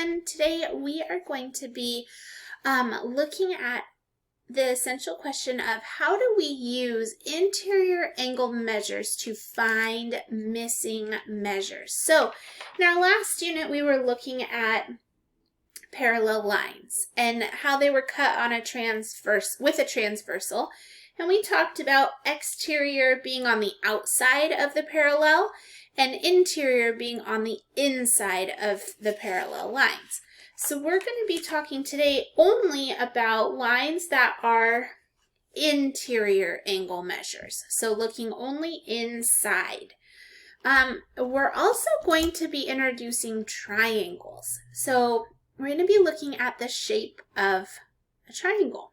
everyone. Today we are going to be looking at the essential question of how do we use interior angle measures to find missing measures. So in our last unit we were looking at parallel lines and how they were cut on a with a transversal, and we talked about exterior being on the outside of the parallel and interior being on the inside of the parallel lines. So we're going to be talking today only about lines that are interior angle measures, so looking only inside. We're also going to be introducing triangles. So we're going to be looking at the shape of a triangle.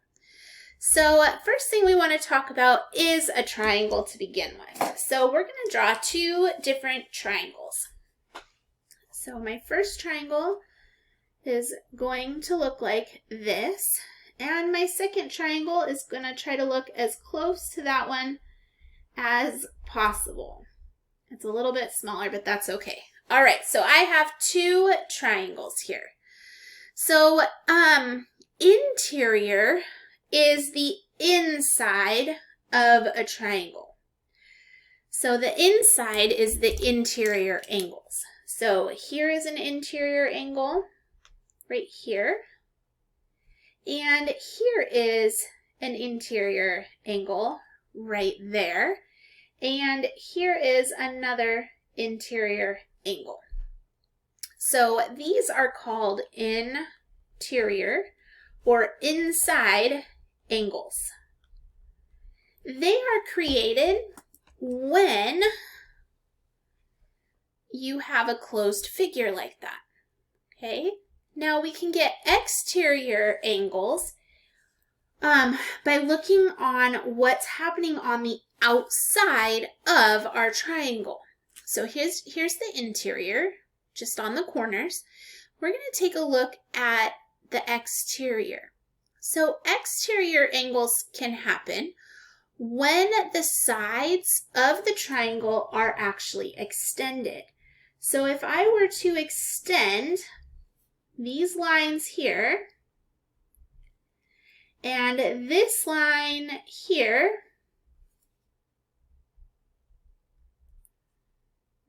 So first thing we want to talk about is a triangle to begin with. So we're going to draw two different triangles. So my first triangle is going to look like this, and my second triangle is going to try to look as close to that one as possible. It's a little bit smaller, but that's okay. All right, so I have two triangles here. So interior is the inside of a triangle. So the inside is the interior angles. So here is an interior angle right here. And here is an interior angle right there. And here is another interior angle. So these are called interior or inside angles. They are created when you have a closed figure like that. Okay? Now we can get exterior angles by looking on what's happening on the outside of our triangle. So here's the interior, just on the corners. We're going to take a look at the exterior. So exterior angles can happen when the sides of the triangle are actually extended. So if I were to extend these lines here and this line here,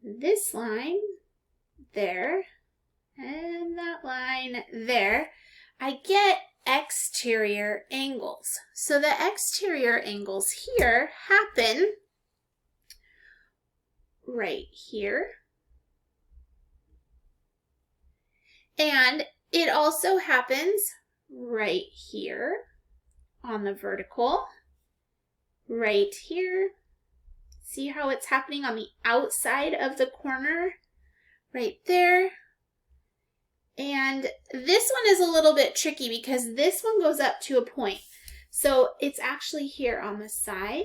this line there, and that line there, I get exterior angles. So the exterior angles here happen right here. And it also happens right here on the vertical, right here. See how it's happening on the outside of the corner? Right there. And this one is a little bit tricky because this one goes up to a point. So it's actually here on the side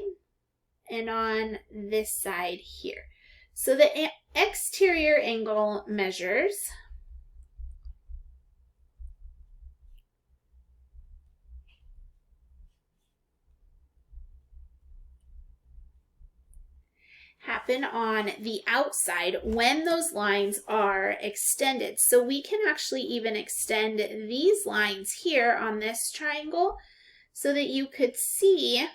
and on this side here. So the exterior angle measures happen on the outside when those lines are extended. So we can actually even extend these lines here on this triangle so that you could see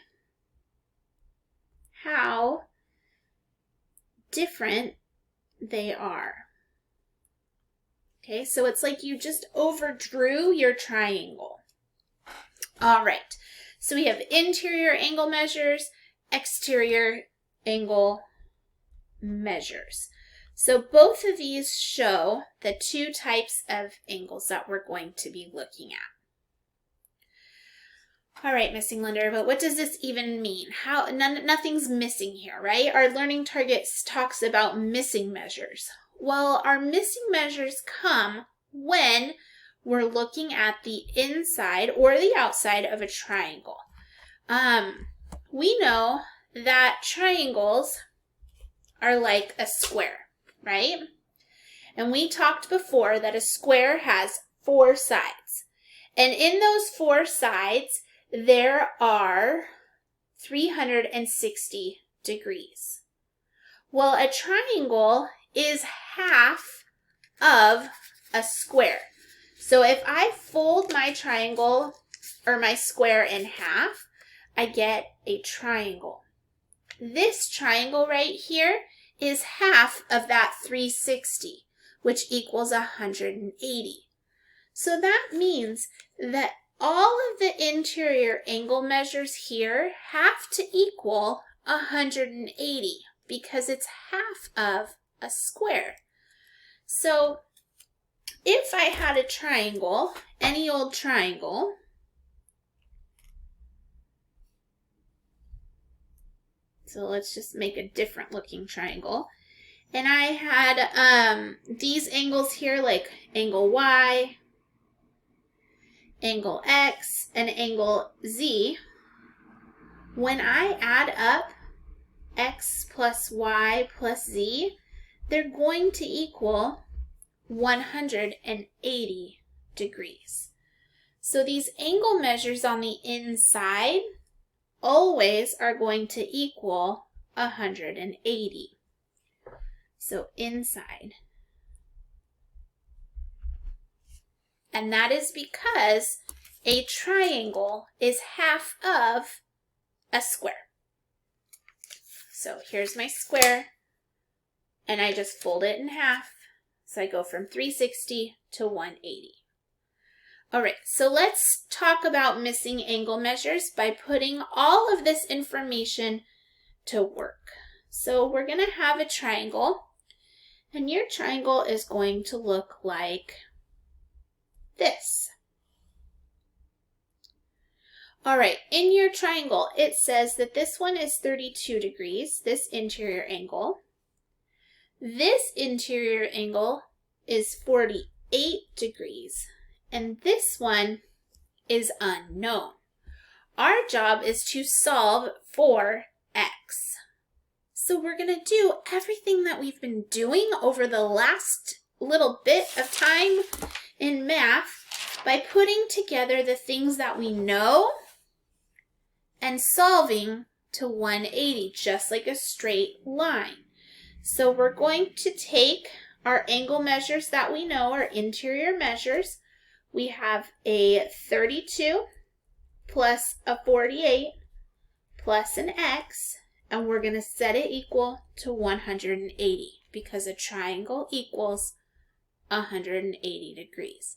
how different they are. Okay, so it's like you just overdrew your triangle. All right, so we have interior angle measures, exterior angle measures. So both of these show the two types of angles that we're going to be looking at. All right, Miss Englander, but what does this even mean? Nothing's missing here, right? Our learning targets talks about missing measures. Well, our missing measures come when we're looking at the inside or the outside of a triangle. We know that triangles are like a square, right? And we talked before that a square has 4 sides. And in those 4 sides, there are 360 degrees. Well, a triangle is half of a square. So if I fold my triangle or my square in half, I get a triangle. This triangle right here is half of that 360, which equals 180. So that means that all of the interior angle measures here have to equal 180 because it's half of a square. So if I had a triangle, any old triangle, so let's just make a different looking triangle, and I had these angles here, like angle Y, angle X, and angle Z. When I add up X plus Y plus Z, they're going to equal 180 degrees. So these angle measures on the inside always are going to equal 180. So inside. And that is because a triangle is half of a square. So here's my square, and I just fold it in half. So I go from 360 to 180. All right, so let's talk about missing angle measures by putting all of this information to work. So we're going to have a triangle, and your triangle is going to look like this. All right, in your triangle, it says that this one is 32 degrees, this interior angle. This interior angle is 48 degrees, and this one is unknown. Our job is to solve for x. So we're going to do everything that we've been doing over the last little bit of time in math by putting together the things that we know and solving to 180, just like a straight line. So we're going to take our angle measures that we know, our interior measures. We have a 32 plus a 48 plus an x, and we're going to set it equal to 180 because a triangle equals 180 degrees.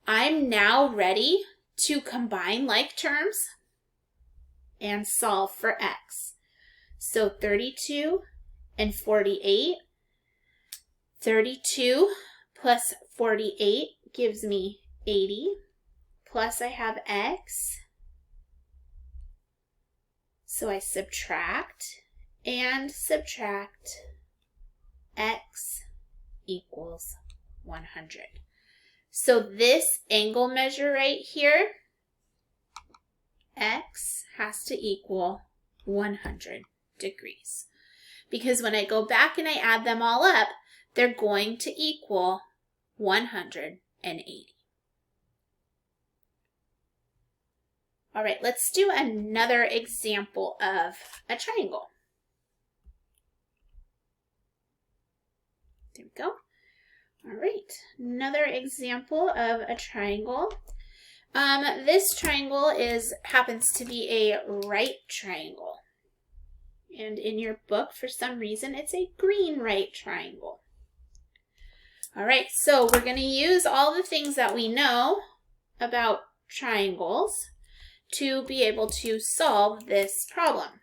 I'm now ready to combine like terms and solve for x. So 32 and 48. 32 plus 48 gives me 80, plus I have x. So I subtract and subtract. X equals 100. So this angle measure right here, x has to equal 100 degrees. Because when I go back and I add them all up, they're going to equal 180. All right, let's do another example of a triangle. There we go. All right, another example of a triangle. This triangle happens to be a right triangle. And in your book, for some reason, it's a green right triangle. All right, so we're going to use all the things that we know about triangles to be able to solve this problem.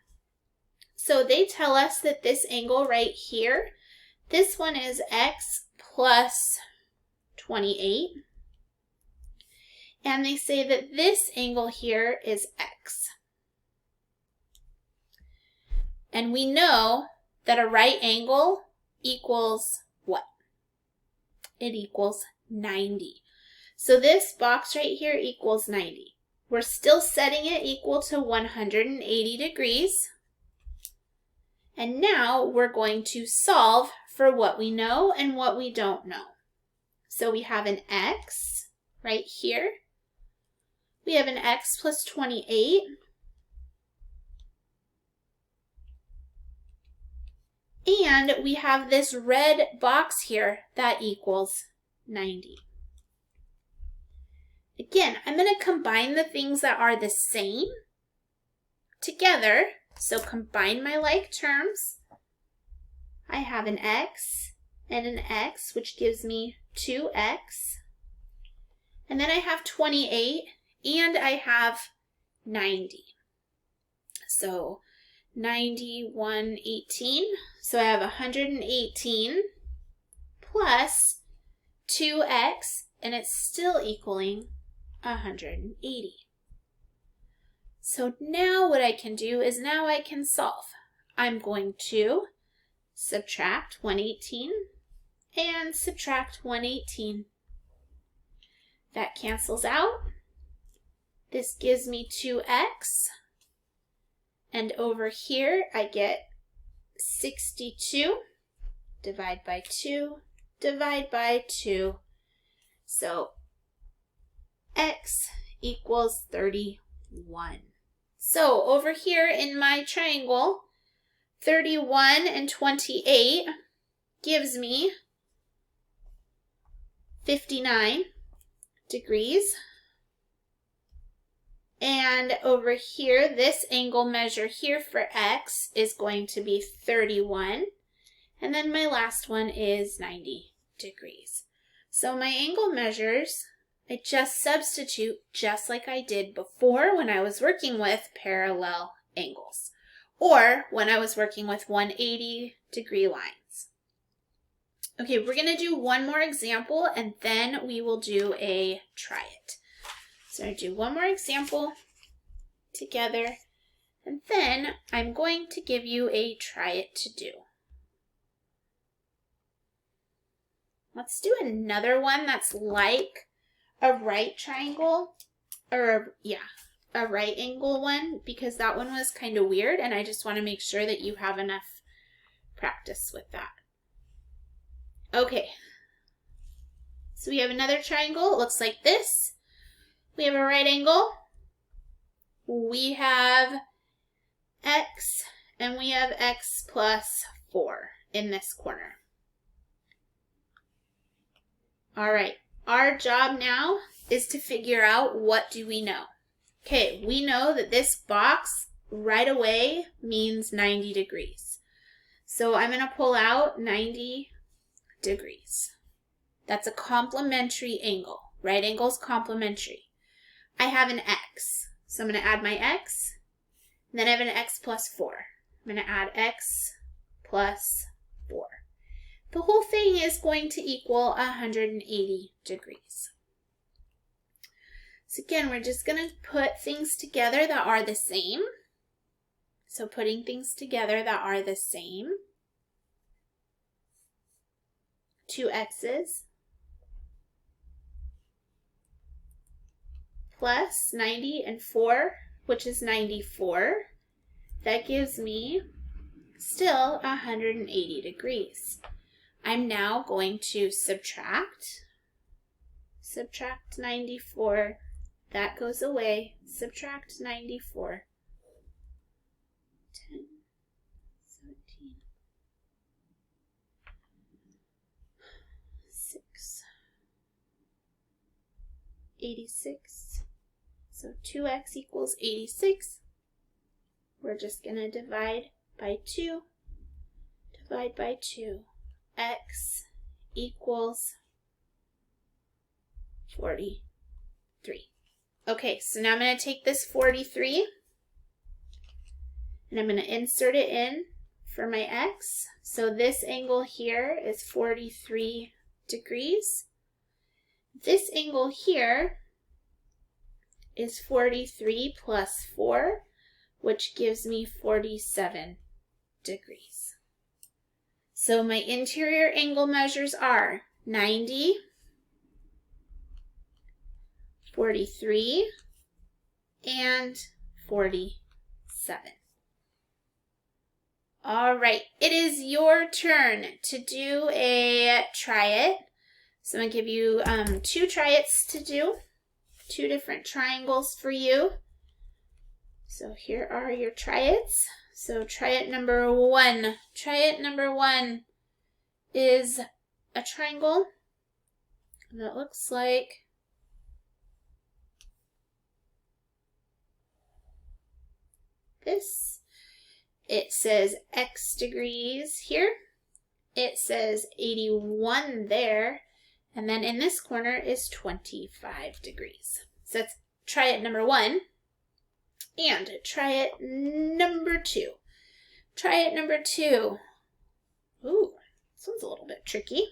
So they tell us that this angle right here, this one is x plus 28. And they say that this angle here is x. And we know that a right angle equals what? It equals 90. So this box right here equals 90. We're still setting it equal to 180 degrees. And now we're going to solve for what we know and what we don't know. So we have an x right here. We have an x plus 28. And we have this red box here that equals 90. Again, I'm going to combine the things that are the same together. So combine my like terms. I have an x and an x, which gives me 2x. And then I have 28 and I have 90. So 90, 118. So I have 118 plus 2x, and it's still equaling 180. So now what I can do is now I can solve. I'm going to subtract 118 and subtract 118. That cancels out. This gives me 2x. And over here I get 62. Divide by 2. Divide by 2. So x equals 31. So over here in my triangle, 31 and 28 gives me 59 degrees. And over here, this angle measure here for x is going to be 31. And then my last one is 90 degrees. So my angle measures, I just substitute just like I did before when I was working with parallel angles, or when I was working with 180-degree lines. Okay, we're going to do one more example and then we will do a try it. So I'm going to do one more example together and then I'm going to give you a try it to do. Let's do another one that's like a right triangle, or a right angle one, because that one was kind of weird and I just want to make sure that you have enough practice with that. Okay, so we have another triangle. It looks like this. We have a right angle. We have x and we have x plus 4 in this corner. All right, our job now is to figure out what do we know. Okay, we know that this box right away means 90 degrees. So I'm going to pull out 90 degrees. That's a complementary angle. Right angle is complementary. I have an x, so I'm going to add my x, and then I have an x plus 4. I'm going to add x plus 4. The whole thing is going to equal 180 degrees. So again, we're just going to put things together that are the same. So putting things together that are the same. 2 x's plus 90 and 4, which is 94. That gives me still 180 degrees. I'm now going to subtract 94, that goes away, subtract 94, 10, 17, 6, 86, so 2x equals 86. We're just going to divide by 2, divide by 2. X equals 43. Okay, so now I'm going to take this 43 and I'm going to insert it in for my x. So this angle here is 43 degrees. This angle here is 43 plus 4, which gives me 47 degrees. So my interior angle measures are 90, 43, and 47. All right, it is your turn to do a try it. So I'm going to give you 2 try its to do, 2 different triangles for you. So here are your try its. So try it number 1. Try it number 1 is a triangle that looks like this. It says X degrees here. It says 81 there. And then in this corner is 25 degrees. So let's try it number 1. And try it number 2. Try it number 2. Ooh, this one's a little bit tricky.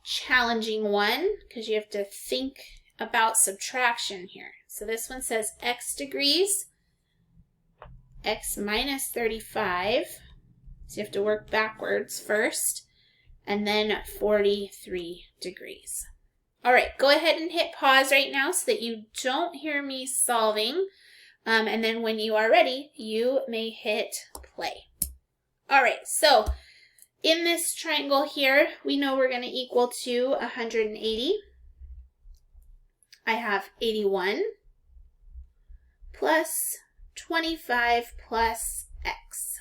Challenging one, because you have to think about subtraction here. So this one says X degrees, X minus 35. So you have to work backwards first, and then 43 degrees. All right, go ahead and hit pause right now so that you don't hear me solving. And then when you are ready, you may hit play. All right, so in this triangle here, we know we're going to equal to 180. I have 81 plus 25 plus X.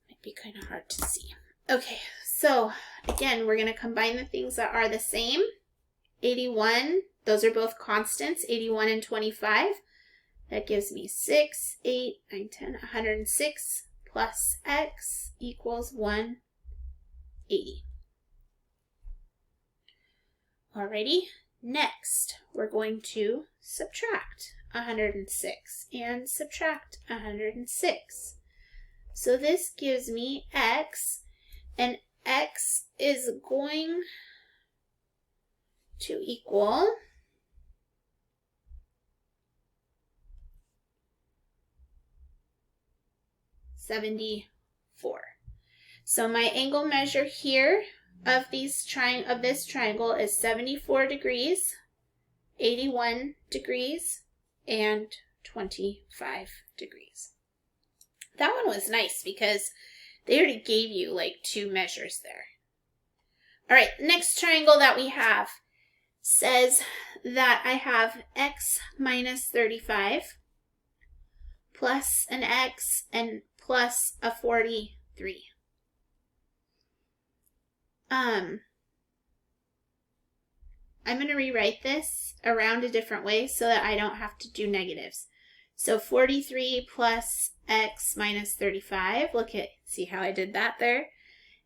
Might be kind of hard to see. Okay, so again, we're going to combine the things that are the same. 81, those are both constants, 81 and 25. That gives me 6, 8, 9, 10, 106 plus X equals 180. Alrighty, next we're going to subtract 106 and subtract 106. So this gives me X, and X is going to equal 74. So my angle measure here of this triangle is 74 degrees, 81 degrees, and 25 degrees. That one was nice because they already gave you like 2 measures there. All right, next triangle that we have says that I have X minus 35 plus an X and plus a 43. I'm going to rewrite this around a different way so that I don't have to do negatives. So 43 plus X minus 35, see how I did that there?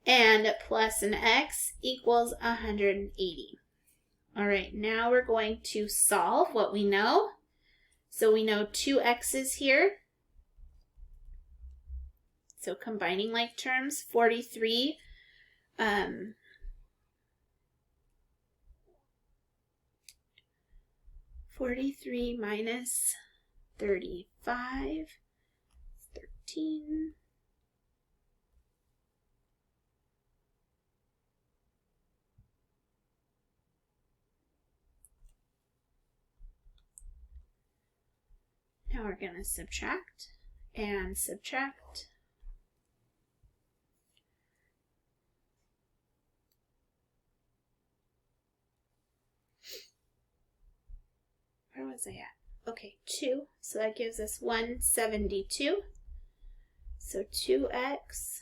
And plus an X equals 180. All right, now we're going to solve what we know. So we know 2 X's here. So combining like terms, 43 43 minus 35, 13. Now we're going to subtract and subtract. Where was I at? Okay, 2. So that gives us 172. So 2x,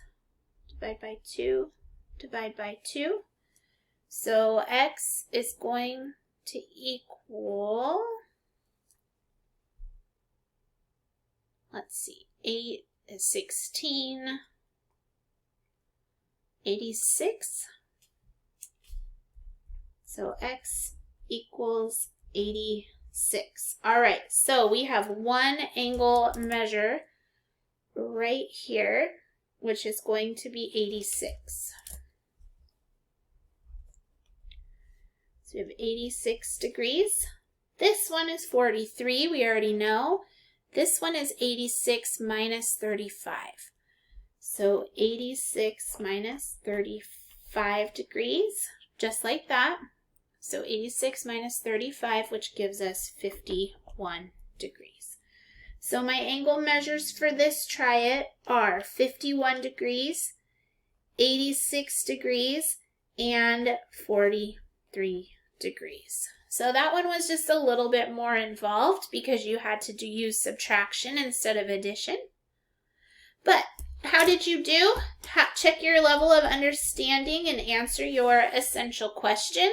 divide by 2, divide by 2. So x is going to equal, let's see, 8 is 16, 86. So x equals 86. All right, so we have one angle measure right here, which is going to be 86. So we have 86 degrees. This one is 43, we already know. This one is 86 minus 35. So 86 minus 35 degrees, just like that. So 86 minus 35, which gives us 51 degrees. So my angle measures for this triad are 51 degrees, 86 degrees, and 43 degrees. So that one was just a little bit more involved because you had to use subtraction instead of addition. But how did you do? Check your level of understanding and answer your essential question.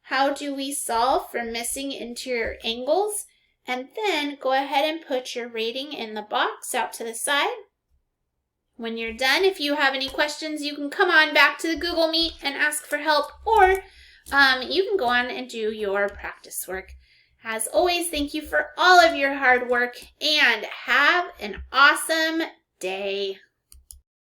how do we solve for missing interior angles, and then go ahead and put your rating in the box out to the side. When you're done, if you have any questions, you can come on back to the Google Meet and ask for help, or you can go on and do your practice work. As always, thank you for all of your hard work, and have an awesome day.